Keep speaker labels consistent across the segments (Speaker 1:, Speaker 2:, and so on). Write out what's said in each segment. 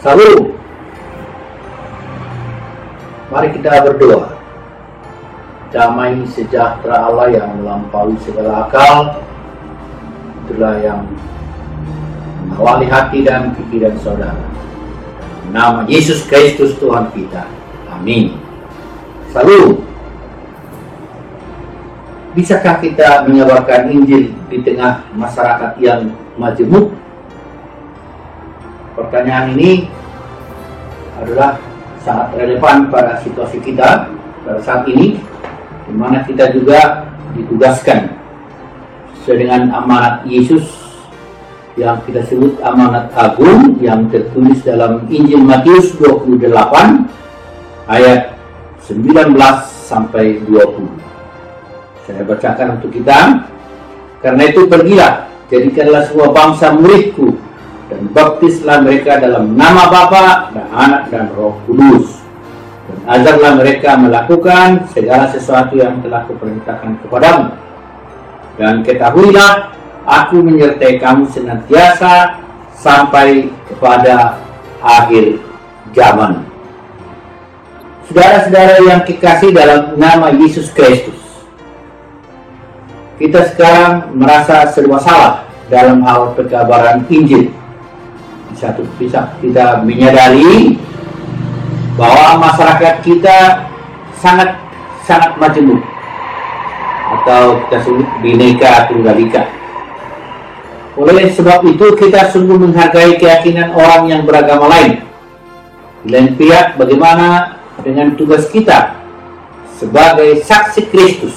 Speaker 1: Salam. Mari kita berdoa. Damai sejahtera Allah yang melampaui segala akal, itulah yang mengawali hati dan pikiran saudara. Nama Yesus Kristus Tuhan kita. Amin. Salam. Bisakah kita menyebarkan Injil di tengah masyarakat yang majemuk? Pertanyaan ini adalah sangat relevan pada situasi kita pada saat ini, di mana kita juga ditugaskan sesuai dengan amanat Yesus yang kita sebut amanat agung yang tertulis dalam Injil Matius 28 ayat 19 sampai 20. Saya bacakan untuk kita. Karena itu pergilah, jadikanlah semua bangsa muridku, dan baptislah mereka dalam nama Bapa dan Anak dan Roh Kudus, dan ajarlah mereka melakukan segala sesuatu yang telah kuperintahkan kepadamu. Dan ketahuilah, aku menyertai kamu senantiasa sampai kepada akhir zaman. Saudara-saudara yang kekasih dalam nama Yesus Kristus, kita sekarang merasa serba salah dalam hal pekabaran Injil. Di satu pihak kita menyadari bahwa masyarakat kita sangat majemuk, atau kita sebut bineka tunggal ika. Oleh sebab itu kita sungguh menghargai keyakinan orang yang beragama lain. Di lain pihak, bagaimana dengan tugas kita sebagai saksi Kristus?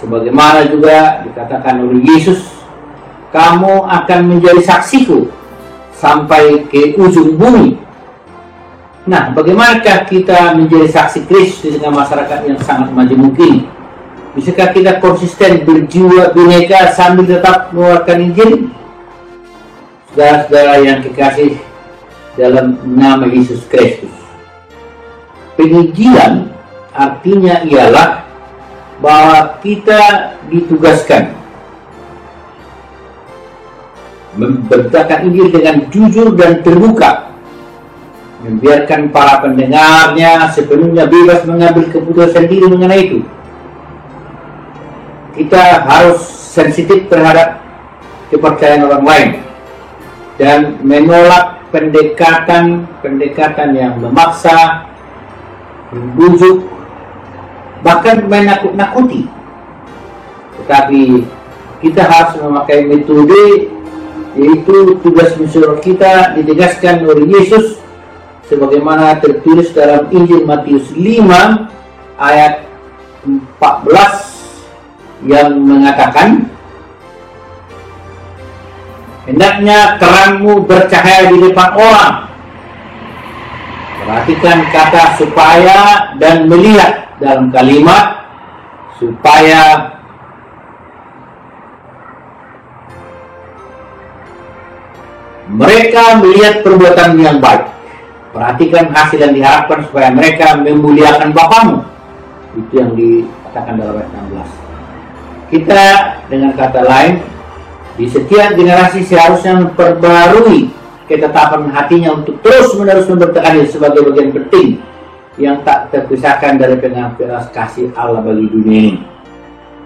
Speaker 1: Sebagaimana juga dikatakan oleh Yesus, kamu akan menjadi saksiku sampai ke ujung bumi. Nah, bagaimanakah kita menjadi saksi Kristus di tengah masyarakat yang sangat majemuk ini? Bisakah kita konsisten berjiwa bineka sambil tetap mengeluarkan Injil? Saudara-saudara yang kekasih dalam nama Yesus Kristus, penginjilan artinya ialah bahwa kita ditugaskan memberitakan Injil dengan jujur dan terbuka, membiarkan para pendengarnya sepenuhnya bebas mengambil keputusan sendiri mengenai itu. Kita harus sensitif terhadap kepercayaan orang lain dan menolak pendekatan yang memaksa, membujuk, bahkan menakut-nakuti. Tetapi kita harus memakai metode, yaitu tugas misial kita ditegaskan oleh Yesus sebagaimana tertulis dalam Injil Matius 5 ayat 14 yang mengatakan, hendaknya terangmu bercahaya di depan orang. Perhatikan kata supaya dan melihat dalam kalimat supaya. Mereka melihat perbuatan yang baik. Perhatikan hasil yang diharapkan supaya mereka memuliakan Bapamu. Itu yang dikatakan dalam ayat 16. Kita dengan kata lain, di setiap generasi seharusnya memperbarui ketetapan hatinya untuk terus-menerus memberitakan Injil sebagai bagian penting yang tak terpisahkan dari pengampiran kasih Allah bagi dunia ini.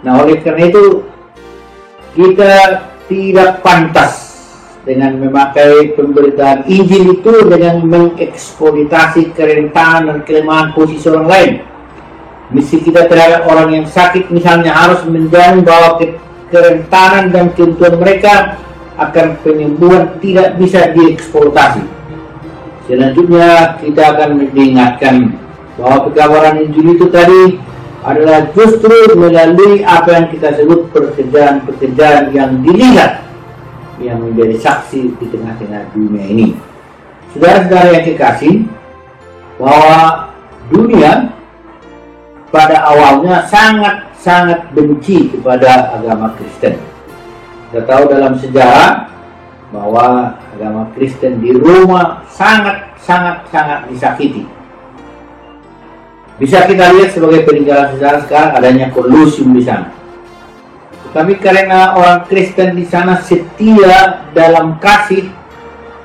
Speaker 1: Nah, oleh karena itu kita tidak pantas dengan memakai pemberitaan Injil itu dengan mengeksploitasi kerentanan dan kelemahan posisi orang lain. Misi kita terhadap orang yang sakit misalnya harus menjamin bahwa kerentanan dan kebutuhan mereka akan penyembuhan tidak bisa dieksploitasi. Selanjutnya kita akan mengingatkan bahwa pekabaran Injil itu tadi adalah justru melalui apa yang kita sebut pekerjaan-pekerjaan yang dilihat, yang menjadi saksi di tengah-tengah dunia ini. Saudara-saudara yang kekasih, bahwa dunia pada awalnya sangat benci kepada agama Kristen. Kita tahu dalam sejarah bahwa agama Kristen di Roma sangat disakiti. Bisa kita lihat sebagai peninggalan sejarah sekarang adanya Kolosium di sana. Tapi karena orang Kristen di sana setia dalam kasih,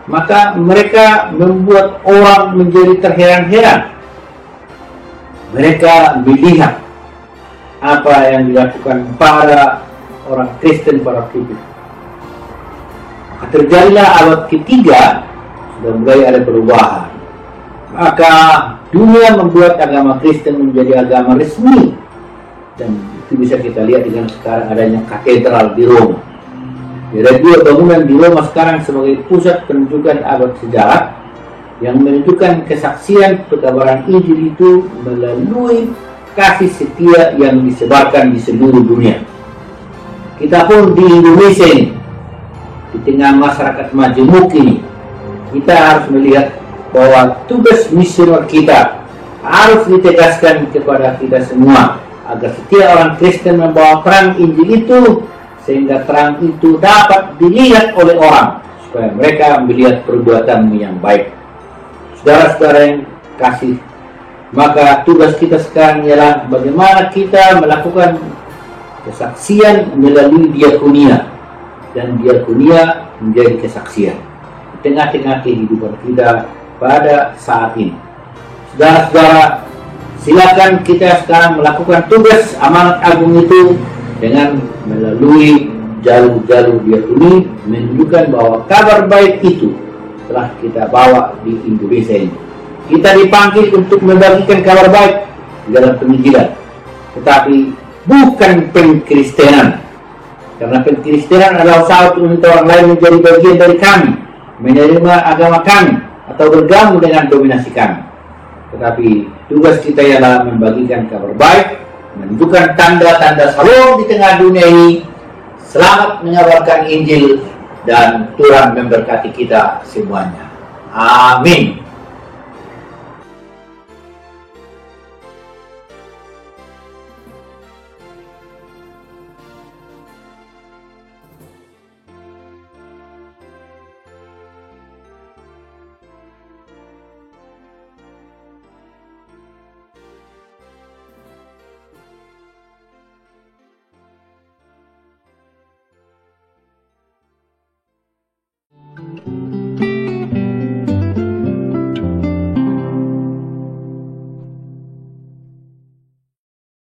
Speaker 1: maka mereka membuat orang menjadi terheran-heran. Mereka melihat apa yang dilakukan para orang Kristen, para pribil. Maka terjadilah abad ketiga, sudah mulai ada perubahan. Maka dunia membuat agama Kristen menjadi agama resmi, dan itu bisa kita lihat dengan sekarang adanya katedral di Roma. Ada dua bangunan di Roma sekarang sebagai pusat penunjukan abad sejarah yang menunjukkan kesaksian pekabaran Injil itu melalui kasih setia yang disebarkan di seluruh dunia. Kita pun di Indonesia ini, di tengah masyarakat majemuk ini, kita harus melihat bahwa tugas misioner kita harus ditegaskan kepada kita semua, agar setiap orang Kristen membawa terang Injil itu, sehingga terang itu dapat dilihat oleh orang, supaya mereka melihat perbuatanmu yang baik. Saudara-saudara yang kasih, maka tugas kita sekarang ialah bagaimana kita melakukan kesaksian melalui diakonia, dan diakonia menjadi kesaksian di tengah-tengah kehidupan kita pada saat ini. Saudara-saudara, silakan kita sekarang melakukan tugas amanat agung itu dengan melalui jalur-jalur diakoni, menunjukkan bahwa kabar baik itu telah kita bawa di Indonesia ini. Kita dipanggil untuk membagikan kabar baik dalam penginjilan, tetapi bukan pengkristenan. Karena pengkristenan adalah usaha untuk meminta orang lain menjadi bagian dari kami, menerima agama kami, atau bergabung dengan dominasi kami. Tetapi tugas kita ialah membagikan kabar baik, menunjukkan tanda-tanda salom di tengah dunia ini. Selamat mengabarkan Injil, dan Tuhan memberkati kita semuanya. Amin.